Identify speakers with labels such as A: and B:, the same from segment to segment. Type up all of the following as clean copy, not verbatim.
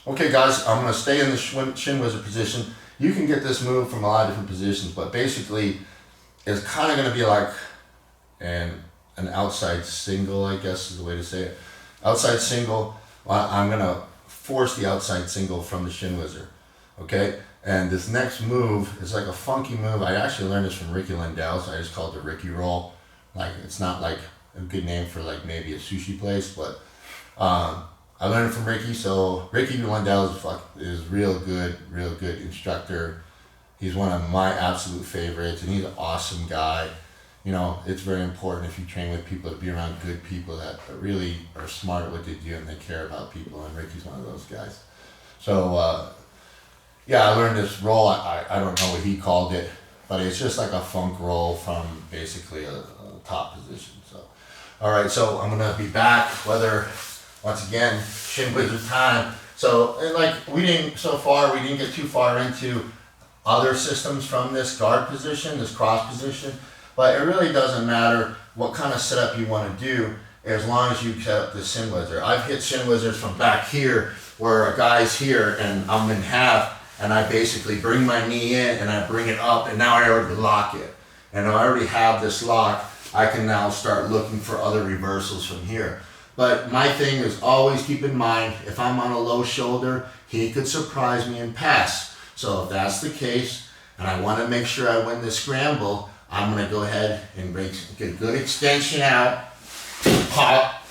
A: Okay guys, I'm going to stay in the Shin Whizzer position. You can get this move from a lot of different positions, but basically it's kind of going to be like an outside single, I guess is the way to say it. Outside single, I'm going to force the outside single from the Shin Whizzer. Okay? And this next move is like a funky move. I actually learned this from Ricky Lundell, so I just called it the Ricky roll. Like, it's not like a good name for like maybe a sushi place, but I learned it from Ricky. So Ricky Lundell is real good instructor. He's one of my absolute favorites, and he's an awesome guy. You know, it's very important if you train with people to be around good people that really are smart at what they do and they care about people, and Ricky's one of those guys. So yeah, I learned this roll. I don't know what he called it, but it's just like a funk roll from basically a top position. So, all right, so I'm gonna be back, once again, Shin Whizzer time. So, and like we didn't get too far into other systems from this guard position, this cross position, but it really doesn't matter what kind of setup you want to do as long as you set up the Shin Whizzer. I've hit Shin Whizzers from back here where a guy's here and I'm in half, and I basically bring my knee in and I bring it up, and now I already lock it. And I already have this lock, I can now start looking for other reversals from here. But my thing is always keep in mind, if I'm on a low shoulder, he could surprise me and pass. So if that's the case, and I want to make sure I win this scramble, I'm going to go ahead and get a good extension out, pop,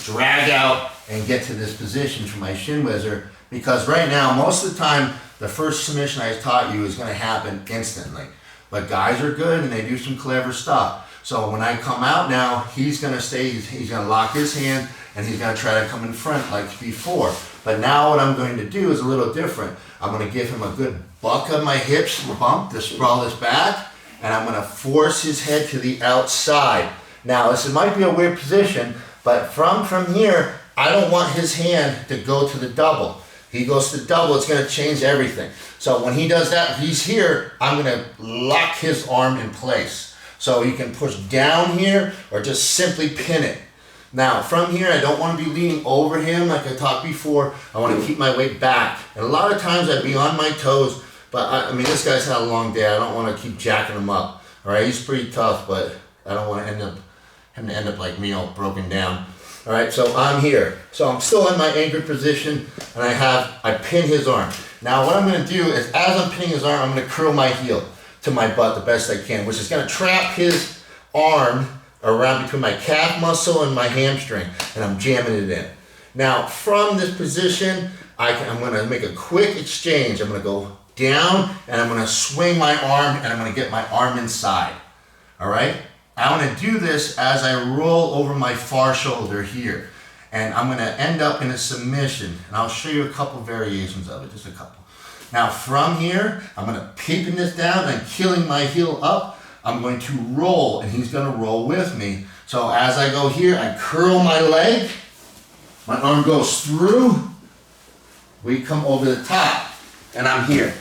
A: drag out, and get to this position for my Shin Whizzer. Because right now, most of the time, the first submission I taught you is going to happen instantly. But guys are good and they do some clever stuff. So when I come out now, he's going to stay, he's going to lock his hand, and he's going to try to come in front like before. But now what I'm going to do is a little different. I'm going to give him a good buck of my hips, bump to sprawl his back, and I'm going to force his head to the outside. Now this might be a weird position, but from here, I don't want his hand to go to the double. He goes to the double, it's going to change everything. So when he does that, if he's here, I'm going to lock his arm in place. So you can push down here or just simply pin it. Now from here, I don't want to be leaning over him like I talked before. I want to keep my weight back. And a lot of times I'd be on my toes, but I mean, this guy's had a long day. I don't want to keep jacking him up. All right, he's pretty tough, but I don't want to end up like me all broken down. All right, so I'm here. So I'm still in my anchored position, and I pin his arm. Now what I'm going to do is, as I'm pinning his arm, I'm going to curl my heel to my butt the best I can, which is going to trap his arm around between my calf muscle and my hamstring, and I'm jamming it in. Now from this position, I'm going to make a quick exchange. I'm going to go down, and I'm going to swing my arm, and I'm going to get my arm inside. All right? I want to do this as I roll over my far shoulder here, and I'm going to end up in a submission, and I'll show you a couple variations of it, just a couple. Now from here, I'm going to pin this down and killing my heel up. I'm going to roll, and he's going to roll with me. So as I go here, I curl my leg, my arm goes through, we come over the top, and I'm here.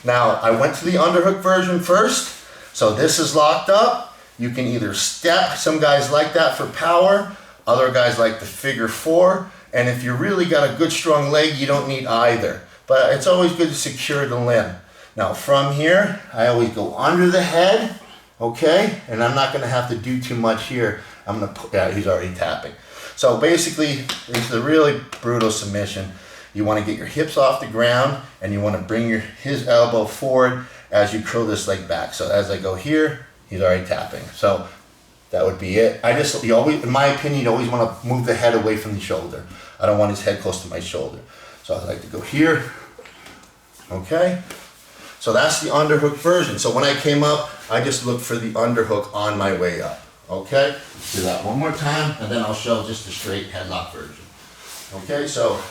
A: Now I went to the underhook version first, so this is locked up. You can either step, some guys like that for power, other guys like the figure four, and if you really got a good strong leg, you don't need either. But it's always good to secure the limb. Now from here, I always go under the head, okay? And I'm not gonna have to do too much here. I'm gonna put, yeah, he's already tapping. So basically, this is a really brutal submission. You wanna get your hips off the ground, and you wanna bring his elbow forward as you curl this leg back. So as I go here, he's already tapping. So that would be it. You always, in my opinion, you always wanna move the head away from the shoulder. I don't want his head close to my shoulder. So I like to go here, okay? So that's the underhook version. So when I came up, I just looked for the underhook on my way up, okay? Do that one more time, and then I'll show just the straight headlock version. Okay, so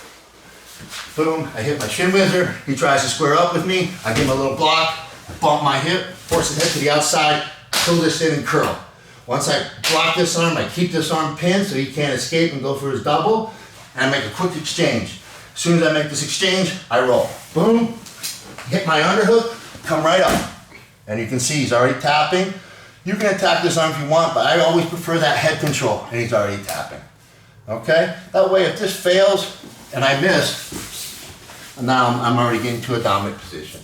A: boom, I hit my Shin Whizzer. He tries to square up with me. I give him a little block, bump my hip, force his head to the outside, pull this in and curl. Once I block this arm, I keep this arm pinned so he can't escape and go for his double, and I make a quick exchange. As soon as I make this exchange, I roll. Boom, hit my underhook, come right up. And you can see he's already tapping. You can attack this arm if you want, but I always prefer that head control, and he's already tapping. Okay? That way, if this fails and I miss, And now I'm already getting to a dominant position.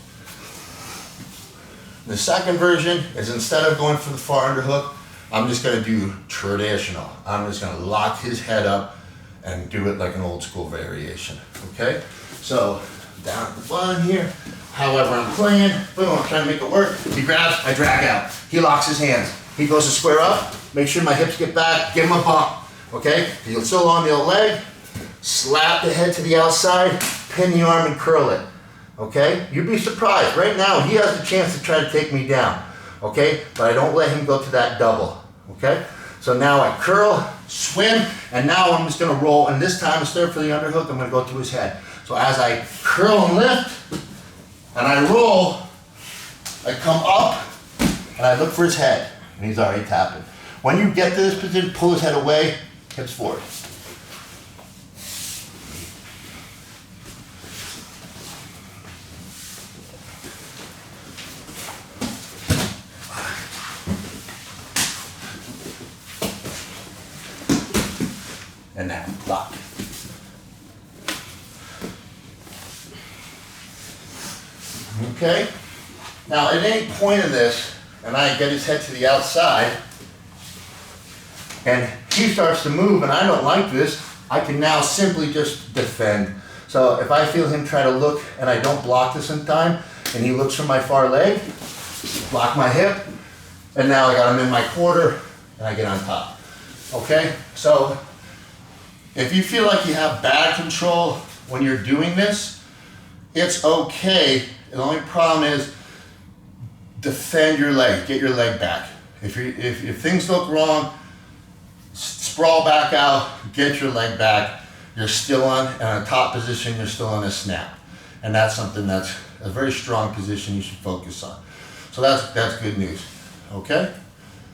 A: The second version is instead of going for the far underhook, I'm just gonna do traditional. I'm just gonna lock his head up and do it like an old school variation, okay? So down at the bottom here, however I'm playing, boom, I'm trying to make it work. He grabs, I drag out. He locks his hands. He goes to square up, make sure my hips get back, give him a bump, okay? He'll still on the old leg, slap the head to the outside, pin the arm and curl it, okay? You'd be surprised. Right now, he has the chance to try to take me down, okay? But I don't let him go to that double, okay? So now I curl, swim, and now I'm just gonna roll, and this time instead for the underhook, I'm gonna go to his head. So as I curl and lift, and I roll, I come up, and I look for his head, and he's already tapping. When you get to this position, pull his head away, hips forward. And now, lock. Okay? Now, at any point in this, and I get his head to the outside, and he starts to move, and I don't like this, I can now simply just defend. So if I feel him try to look, and I don't block this in time, and he looks from my far leg, block my hip, and now I got him in my quarter, and I get on top. Okay? So, if you feel like you have bad control when you're doing this, it's okay. The only problem is defend your leg, get your leg back. If things look wrong, sprawl back out, get your leg back. You're still on a top position, you're still on a snap. And that's something that's a very strong position you should focus on. So that's good news, okay?